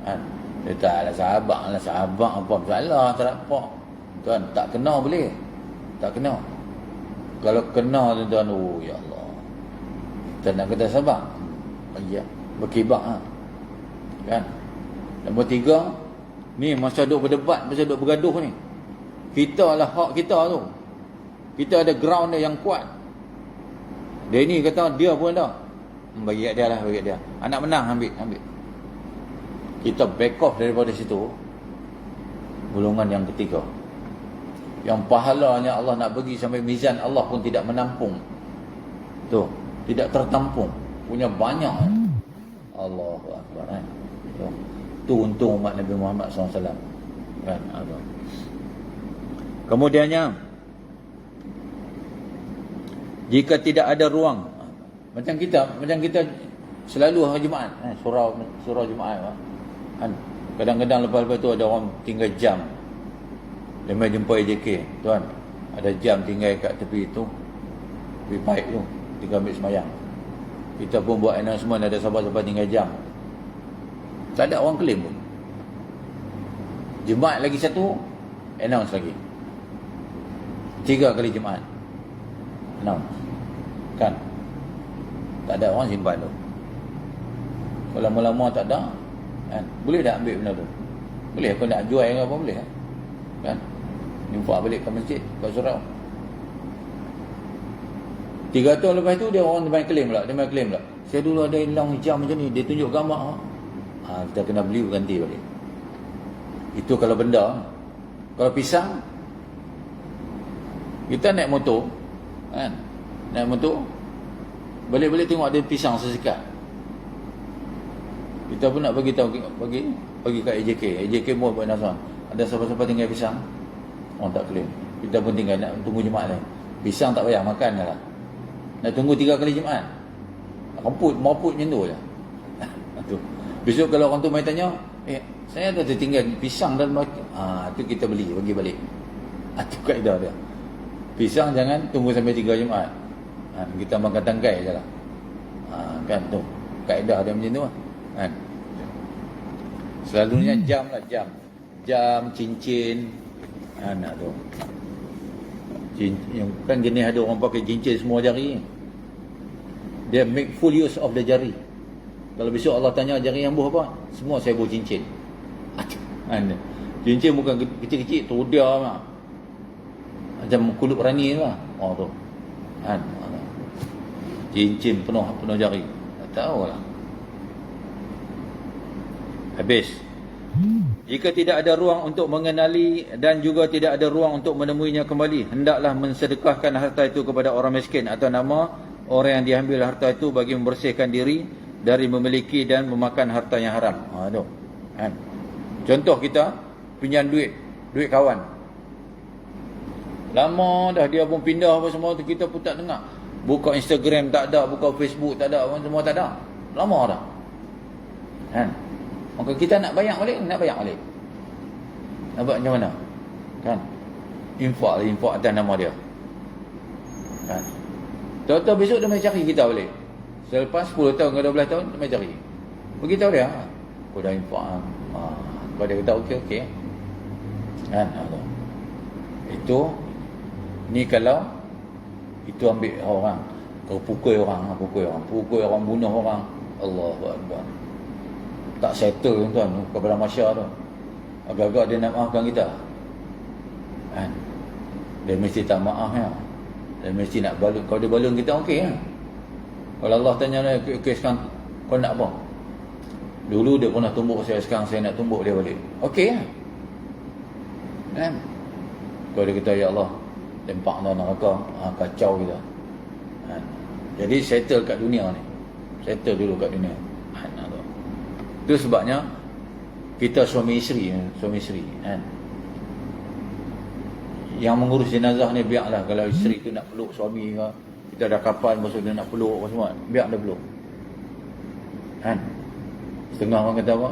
kan? Dia tak lah sabar apa masalah, tak apa. Tuan, tak kena boleh. Tak kena. Kalau kena, tuan-tuan, ya Allah, kita nak kata sabar. Ya, berkibar, kan? Nombor 3, ni masa duk berdebat, masa duk bergaduh ni, kita lah hak kita tu. Kita ada ground dia yang kuat. Dia ni kata dia pun ada. Bagi kat dia lah, bagi kat dia. Anak menang, ambil. Kita back off daripada situ. Golongan yang ketiga, yang pahalanya Allah nak bagi sampai mizan Allah pun tidak menampung. Tu, tidak tertampung. Punya banyak. Allahu Akbar, kan? Tu untung umat Nabi Muhammad SAW, kan? Kemudiannya, jika tidak ada ruang, macam kita selalu hari Jumaat, surau Jumaat, kan? Kadang-kadang lepas tu ada orang tinggal jam, dia mai jumpa AJK, tuan, ada jam tinggal kat tepi tu, tepi paip tu, tinggal ambil semayang. Kita pun buat announcement, ada sahabat-sahabat tinggal jam, tak ada orang claim pun. Jumaat lagi satu, announce lagi 3 kali Jumaat announce, kan? Tak ada orang simpan tu. Kalau lama-lama tak ada, kan? Boleh tak ambil benda tu? Boleh. Kau nak jual ke apa, boleh, kan? Nyumpak balik ke masjid, ke surau. 3 tahun lepas tu, dia orang main claim pula. Saya dulu ada hilang jam macam ni, dia tunjuk gambar. Kita kena beli ganti balik. Itu kalau benda. Kalau pisang, kita naik motor, kan? Naik motor, balik-balik tengok ada pisang sesekat, kita pun nak bagi tahu, bagi kat AJK pun buat nasihat. Ada siapa-siapa tinggal pisang, orang tak claim. Kita pun tinggal nak tunggu Jumaat ni. Pisang tak payah makan dah lah. Nak tunggu 3 kali Jumaat, maput macam tu je. Tu. Besok kalau orang tu mai tanya, saya ada tertinggal pisang dalam tu kita beli, bagi balik. Itu kaedah dia. Pisang jangan tunggu sampai 3 Jumaat. Kita makan tangkai je lah. Kan tu kaedah dia macam tu kan. Selalunya jam lah, jam, cincin, nak tu yang kan jenis ada orang pakai cincin semua jari, dia make full use of the jari. Kalau besok Allah tanya jari yang buh apa, semua saya buh cincin. Cincin bukan kecil-kecil, terudar lah. Macam kulit berani lah. Tu cincin penuh jari. Tak tahu lah. Habis. Jika tidak ada ruang untuk mengenali dan juga tidak ada ruang untuk menemuinya kembali, hendaklah mensedekahkan harta itu kepada orang miskin atau nama orang yang diambil harta itu bagi membersihkan diri dari memiliki dan memakan harta yang haram. Tu kan. Contoh kita pinjam duit kawan. Lama dah dia pun pindah apa semua tu, kita pun tak dengar. Buka Instagram tak ada, buka Facebook tak ada, semua tak ada. Lama dah. Kan? Maka kita nak bayar balik. Nak buat macam mana? Kan? Infak atas nama dia. Kan? Tahu-tahu besok dia mai cari kita balik. Selepas 10 tahun ke 12 tahun dia mai cari. Beritahu dia, aku dah infak. Kalau dia kata okey. Kan? Itu ni kalau itu ambil orang, kau pukul orang, bunuh orang. Allahu Akbar. Tak settle tuan kepada masyarakat tu. Agak-agak dia nak maafkan kita. Kan? Dia mesti tak maaf ya. Dia mesti nak balun. Kalau dia balun kita okey ya. Kalau Allah tanya dia, okey sekarang kau nak apa? Dulu dia pernah tumbuk saya, sekarang saya nak tumbuk dia balik. Okey ya. Kan? Kalau dia kata ya Allah, tempak neraka, kacau kita. Kan? Jadi settle kat dunia ni. Settle dulu kat dunia. Itu sebabnya kita suami isteri kan. Yang mengurus jenazah ni biarlah, kalau isteri tu nak peluk suami ke, kita dah kapal maksud dia nak peluk apa semua, biar dia peluk. Kan? Setengah orang kata apa?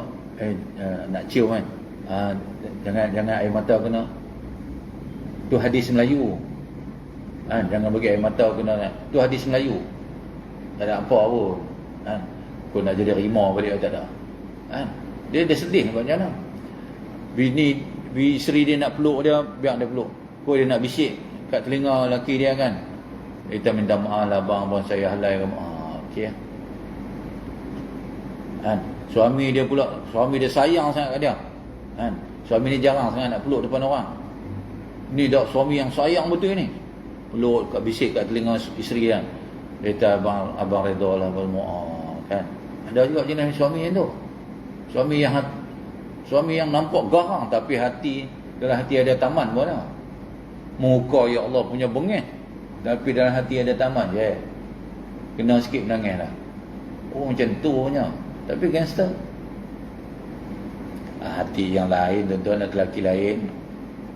Nak cium kan. Jangan air mata kena. Tu hadis Melayu. Kan? Jangan bagi air mata kena. Tu hadis Melayu. Tak ada apa pun. Kan? Kau nak jadi rimau pada dia tak ada. Kan? Dia sedih macam mana. Bini isteri dia nak peluk dia, biar dia peluk. Kau dia nak bisik kat telinga lelaki dia kan. Kita minta maaf lah abang saya halai kamu. Okey. Kan? Suami dia sayang sangat kat dia. Kan? Suami ni jarang sangat nak peluk depan orang. Ni dak suami yang sayang betul ni. Peluk kat bisik kat telinga isteri kan. Dia kata abang redha lah kan. Ada juga jenis suami yang tu. Suami yang nampak garang tapi dalam hati ada taman pun lah. Muka ya Allah punya bengih tapi dalam hati ada taman je. Kena sikit menangis lah. Macam tu punya. Tapi gangster. Hati yang lain, tuan-tuan, lelaki lain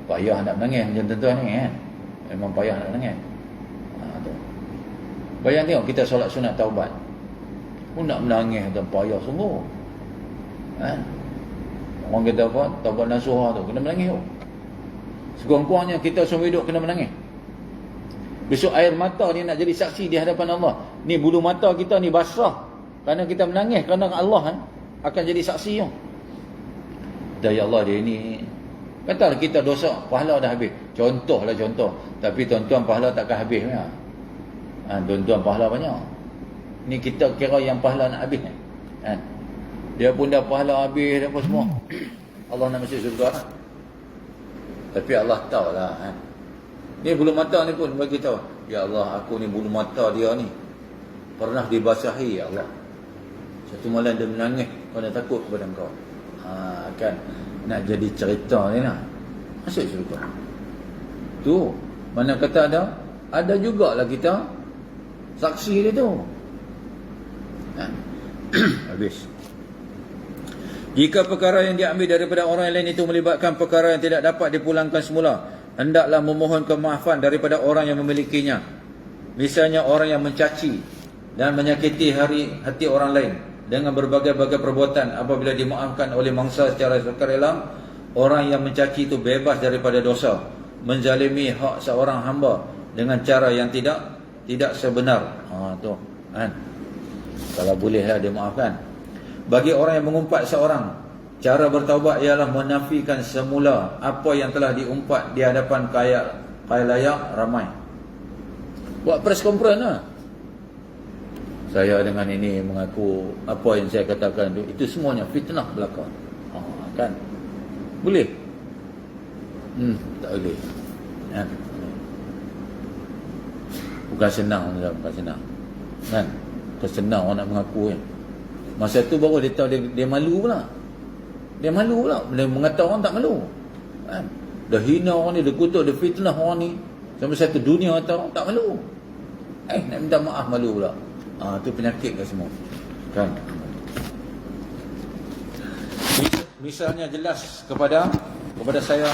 payah nak menangis macam tuan-tuan ni kan. Memang payah nak menangis. Tu. Bayang tengok kita solat sunat taubat pun nak menangis dan payah sungguh. Kan? Orang kata apa? Taubat nasuhah tu kena menangis tu. Sekurang-kurangnya kita semua hidup kena menangis. Besok air mata ni nak jadi saksi di hadapan Allah. Ni bulu mata kita ni basah kerana kita menangis kerana Allah akan jadi saksi tu. Ya Allah, dia ni katalah kita dosa, pahala dah habis. Contoh. Tapi tuan-tuan pahala takkan habis ya. Tuan-tuan pahala banyak. Ni kita kira yang pahala nak habis kan. Dia pun dah pahala habis apa semua. Allah nak masuk syurga lah. Tapi Allah tahu lah kan. Ni bulu mata ni pun bagi tahu, ya Allah, aku ni bulu mata dia ni pernah dibasahi ya Allah. Satu malam dia menangis kerana takut kepada engkau. Kan nak jadi cerita ni lah. Masuk syurga. Tu mana kata ada jugalah kita saksi dia tu. Habis. Jika perkara yang diambil daripada orang lain itu melibatkan perkara yang tidak dapat dipulangkan semula, hendaklah memohon kemaafan daripada orang yang memilikinya. Misalnya orang yang mencaci dan menyakiti hati orang lain dengan berbagai-bagai perbuatan, apabila dimaafkan oleh mangsa secara sukarela, orang yang mencaci itu bebas daripada dosa, menzalimi hak seorang hamba dengan cara yang tidak sebenar. Tu kan. Kalau bolehlah dia maafkan. Bagi orang yang mengumpat seorang, cara bertaubat ialah menafikan semula apa yang telah diumpat di hadapan khalayak ramai. Buat press conference lah. Saya dengan ini mengaku apa yang saya katakan itu semuanya fitnah belaka. Kan? Boleh? Tak boleh. Kan? Bukan senang, bukan senang. Kan? Bukan senang orang nak mengaku kan. Masa tu baru dia tahu dia malu pula. Dia malu pula. Dia mengata orang tak malu. Kan? Dah hina orang ni, dia kutuk, dia fitnah orang ni. Sampai satu dunia tahu tak malu. Nak minta maaf malu pula. Tu penyakit ke semua. Kan? Misalnya jelas kepada saya,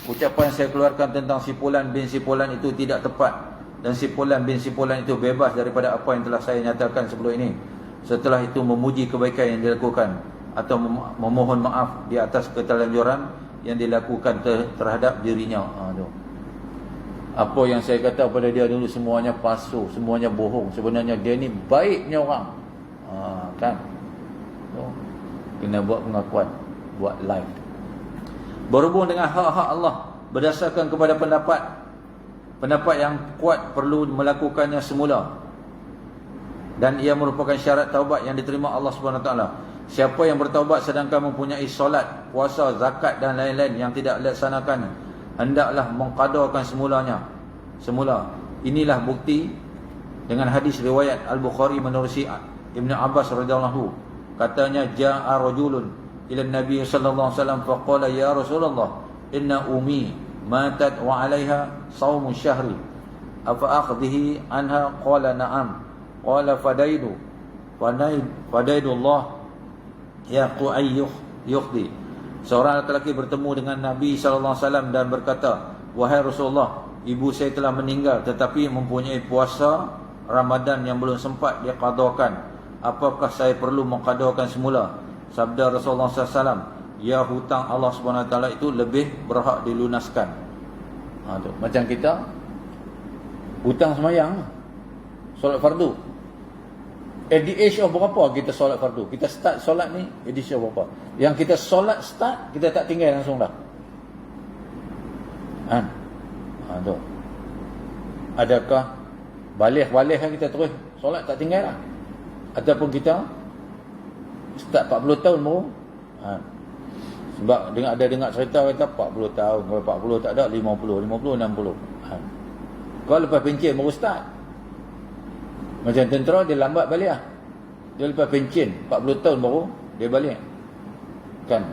ucapan saya keluarkan tentang Sipulan bin Sipulan itu tidak tepat, dan Sipulan bin Sipulan itu bebas daripada apa yang telah saya nyatakan sebelum ini. Setelah itu memuji kebaikan yang dilakukan atau memohon maaf di atas keterlanjuran yang dilakukan terhadap dirinya. Apa yang saya kata pada dia dulu semuanya palsu, semuanya bohong. Sebenarnya dia ni baiknya orang. Kan? Kena buat pengakuan, buat live. Berhubung dengan hak-hak Allah berdasarkan kepada pendapat yang kuat perlu melakukannya semula, dan ia merupakan syarat taubat yang diterima Allah Subhanahu Wa Taala. Siapa yang bertaubat sedangkan mempunyai solat, puasa, zakat dan lain-lain yang tidak dilaksanakan, hendaklah mengqadakan semula. Inilah bukti dengan hadis riwayat Al-Bukhari menerusi Ibn Abbas radhiyallahu. Katanya, ja'a rajulun ila Nabi sallallahu alaihi wasallam faqala ya Rasulullah, inna ummi matat wa 'alaiha shaumu syahri afa aqdihi anha? Qala na'am. Qala fadaidu Allah yaqu yuqdi. Seorang lelaki bertemu dengan Nabi sallallahu alaihi wasallam dan berkata, wahai Rasulullah, ibu saya telah meninggal tetapi mempunyai puasa Ramadan yang belum sempat diqadakan. Apakah saya perlu mengqadakan semula? Sabda Rasulullah SAW, ya, hutang Allah SWT itu lebih berhak dilunaskan. Macam kita hutang semayang, solat fardu. At the age of berapa kita solat fardu? Kita start solat ni at the age of berapa? Yang kita solat start, kita tak tinggal langsung dah. Adakah balik kan kita terus solat tak tinggal lah? Ataupun kita start 40 tahun baru. Sebab ada dengar cerita kata 40 tahun, kalau 40 tak ada 50, 60. Kau lepas pencen baru start. Macam tentera dia lambat balik lah. Dia lepas pencen 40 tahun baru dia balik. Kan?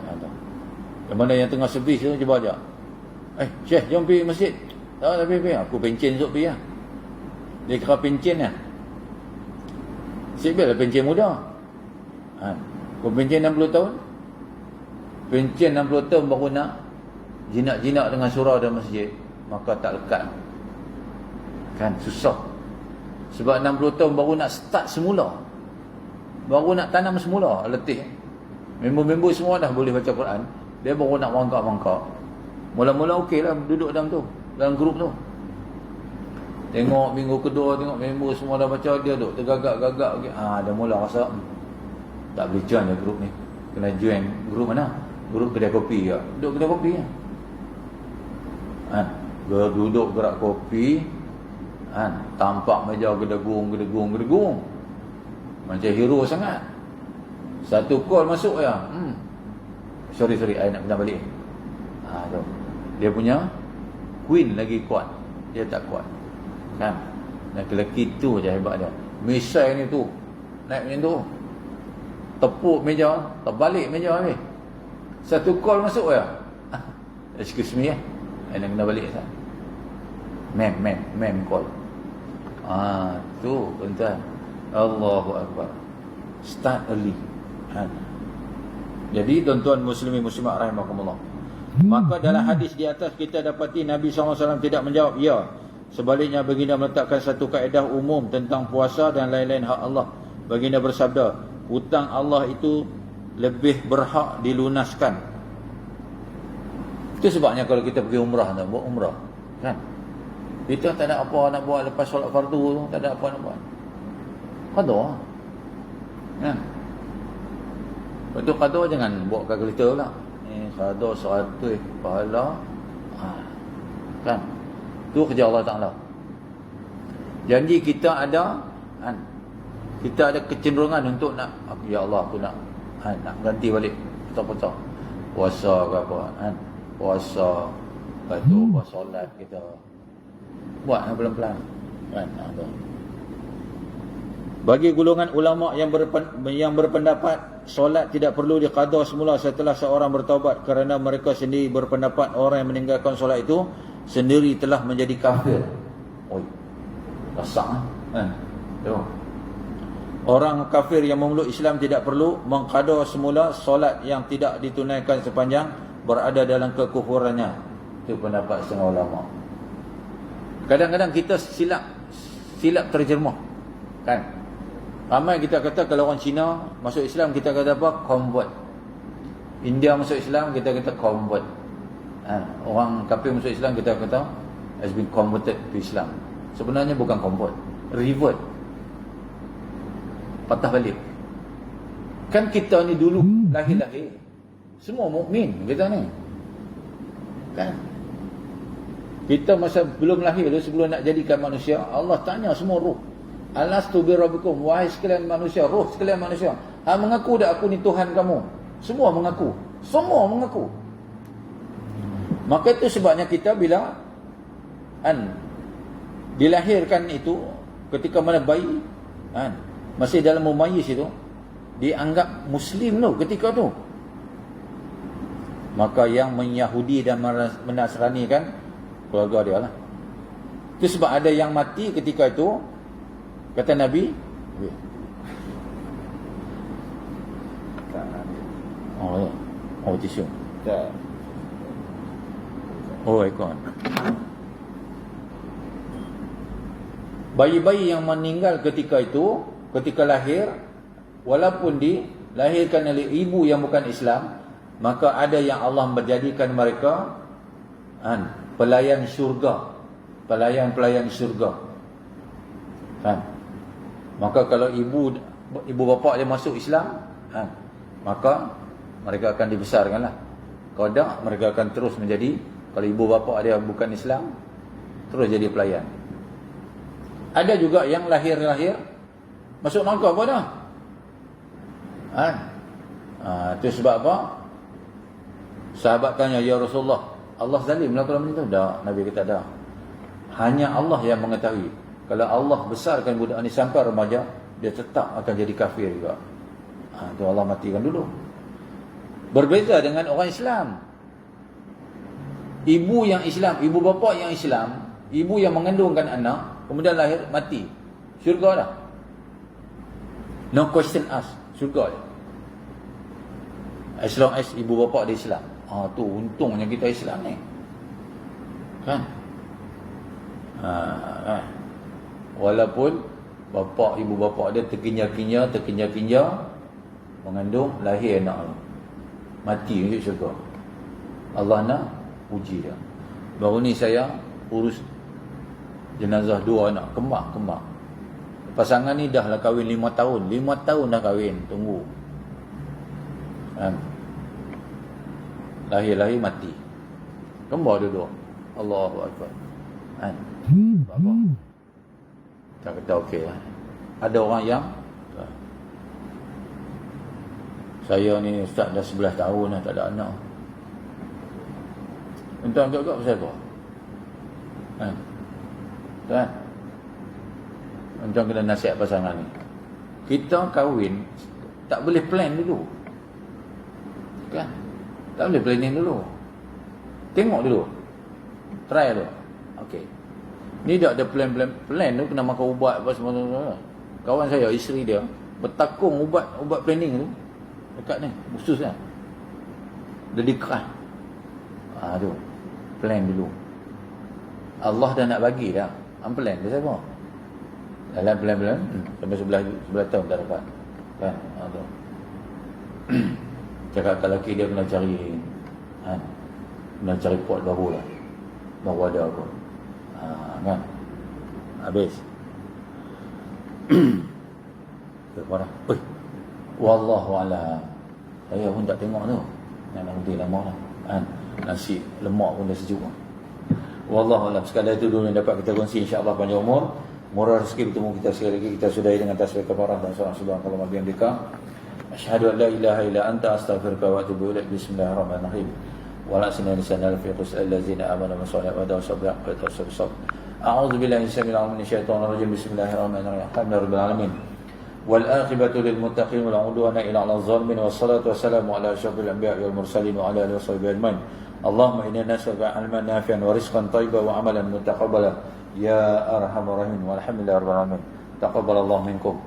Yang mana yang tengah servis tu cuba ajak. Syekh jom pergi masjid. Tak pergi. Aku pencen esok pergi lah. Dia kira pencen lah. Syekh biarlah pencen muda. Kau pencen 60 tahun, pencen 60 tahun baru nak jinak-jinak dengan surau dalam masjid, maka tak lekat. Kan? Susah. Sebab 60 tahun baru nak start semula, baru nak tanam semula, letih. Member-member semua dah boleh baca Quran, dia baru nak mangkak-mangkak. Mula-mula okey lah duduk dalam tu, dalam grup tu. Tengok minggu kedua, tengok member semua dah baca, dia duduk tergagak-gagak. Dah mula rasa tak boleh join lah grup ni. Kena join grup mana? Grup kedai kopi ke? Duduk kedai kopi kan? Duduk gerak kopi, tampak meja gedegung. Macam hero sangat. Satu call masuk ya. Sorry, I nak pindah balik. Dia punya queen lagi kuat, dia tak kuat. Kan? Lelaki tu je hebat dia. Misai ni tu naik macam tu, tepuk meja, terbalik meja ni. Satu call masuk ya. Excuse me ya, nak kena balik sah. Mem call. Tu tuan. Allahu Akbar. Start early. Jadi tuan-tuan muslimin muslimat rahimakumullah, maka dalam hadis di atas kita dapati Nabi SAW tidak menjawab ya. Sebaliknya baginda meletakkan satu kaedah umum tentang puasa dan lain-lain hak Allah. Baginda bersabda, hutang Allah itu lebih berhak dilunaskan. Itu sebabnya kalau kita pergi umrah, nak buat umrah, kan? Kita tak ada apa nak buat lepas solat fardu tu, tak ada apa nak buat. Qada. Kan? Lepas tu qada jangan bawa kalkulator pula. Qada 100 pahala. Kan? Tu kerja Allah Ta'ala. Janji kita ada, kan? Kita ada kecenderungan untuk nak, ya Allah aku nak, kan? Nak ganti balik petang-petang. Puasa ke apa, kan? Puasa. Lepas tu buat solat kita. Buat pelan-pelan. Kan? Bagi golongan ulama yang berpendapat solat tidak perlu diqada semula setelah seorang bertaubat, kerana mereka sendiri berpendapat orang yang meninggalkan solat itu sendiri telah menjadi kafir. Oi. Rasak kan? Orang kafir yang memeluk Islam tidak perlu mengqada semula solat yang tidak ditunaikan sepanjang berada dalam kekufurannya. Itu pendapat setengah ulama. Kadang-kadang kita silap terjemah, kan? Ramai kita kata kalau orang Cina masuk Islam kita kata apa? Convert. India masuk Islam kita kata convert. Orang kafir masuk Islam kita kata has been converted to Islam. Sebenarnya bukan convert, revert. Patah balik. Kan kita ni dulu lahir-lahir semua mukmin kita ni. Kan? Kita masa belum lahir tu, sebelum nak jadikan manusia, Allah tanya semua roh. Alastu bi rabbikum, wahai sekalian manusia, roh sekalian manusia, mengaku tak aku ni Tuhan kamu? Semua mengaku. Semua mengaku. Maka itu sebabnya kita bila dilahirkan itu, ketika mana bayi masih dalam mumayyiz itu, dianggap Muslim tu ketika tu. Maka yang menyahudi dan menasrani kan keluarga dia lah. Itu sebab ada yang mati ketika itu, kata Nabi, tisu. Ikon. Bayi-bayi yang meninggal ketika itu, ketika lahir, walaupun dilahirkan oleh ibu yang bukan Islam, maka ada yang Allah menjadikan mereka pelayan syurga, pelayan-pelayan syurga. Kan? Maka kalau ibu bapa dia masuk Islam, maka mereka akan dibesarkan lah. Kalau tak, mereka akan terus menjadi, kalau ibu bapa dia bukan Islam, terus jadi pelayan. Ada juga yang lahir-lahir masuk neraka apa dah? Itu sebab apa? Sahabat tanya, ya Rasulullah, Allah zalim lah kalau macam tu? Tak, Nabi kata dah. Hanya Allah yang mengetahui. Kalau Allah besarkan budak ni sampai remaja, dia tetap akan jadi kafir juga. Itu Allah matikan dulu. Berbeza dengan orang Islam. Ibu yang Islam, ibu bapa yang Islam, ibu yang mengandungkan anak, kemudian lahir, mati, syurga dah. No question asked, syurga dah. As long as ibu bapa dia Islam. Tu untungnya kita Islam ni. Kan? Walaupun ibu bapa dia terkinya mengandung, lahir anak, mati masuk syurga. Allah nak uji dia. Baru ni saya urus jenazah 2 anak kembar. Pasangan ni dah lah kahwin 5 tahun. 5 tahun dah kahwin, tunggu. Lahir mati. Kembar dua-dua. Allahu Akbar. Apa? Tak kata okey lah. Ada orang yang, saya ni ustaz dah 11 tahun dah tak ada anak. Entah agak-agak pasal apa? Kan? Macam kena nasihat pasangan ni. Kita kahwin tak boleh plan dulu. Kan? Tak boleh planning dulu. Tengok dulu. Try dulu. Okey. Ni dah ada plan tu kena makan ubat apa semua. Kawan saya, isteri dia bertakung ubat planning tu dekat ni, khusus kan. Dia dikeras. Tu. Plan dulu. Allah dah nak bagi dah. Plan dia siapa? Dalam plan sampai 11 tahun tak dapat. Kan? Tu. Cakap kat lelaki dia kena cari pot baru lah. Baru ada apa. Kan? Habis. Apa dah? Wallahu a'lam. Saya pun tak tengok tu. Yang nanti lama lah. Kan? Nasi lemak pun dah sejuk. Wallahu a'lam. Sekadar itu dulu yang dapat kita kongsi, insya-Allah panjang umur, murah rezeki, bertemu kita sekali lagi. Kita sudahi dengan tasbih kafarah dan salam subhanallahi wa bihamdika. Asyhadu an la ilaha illa anta, astaghfiruka wa atubu ilaik. Bismillahirrahmanirrahim. Wa la sinna lisanal fi qusal ladzina amanu wa sallallahu wa sallam wa tawassal. A'udzu billahi minasyaitonir rajim. Minasyaitonir rajim. Bismillahirrahmanirrahim. Alhamdulillahirabbil alamin. Wal aqibatu lil muttaqin wa la udwana illa 'alal zalimin. Wassalatu wassalamu ala asyrafil anbiya'i wal mursalin wa ala alihi washabbihi ajmain. Allahumma inna nas'aluka 'ilman nafi'an wa rizqan thayyiban wa 'amalan mutaqabbalan ya arhamar rahimin. Walhamdulillahirabbil alamin. Taqabbalallahu minkum.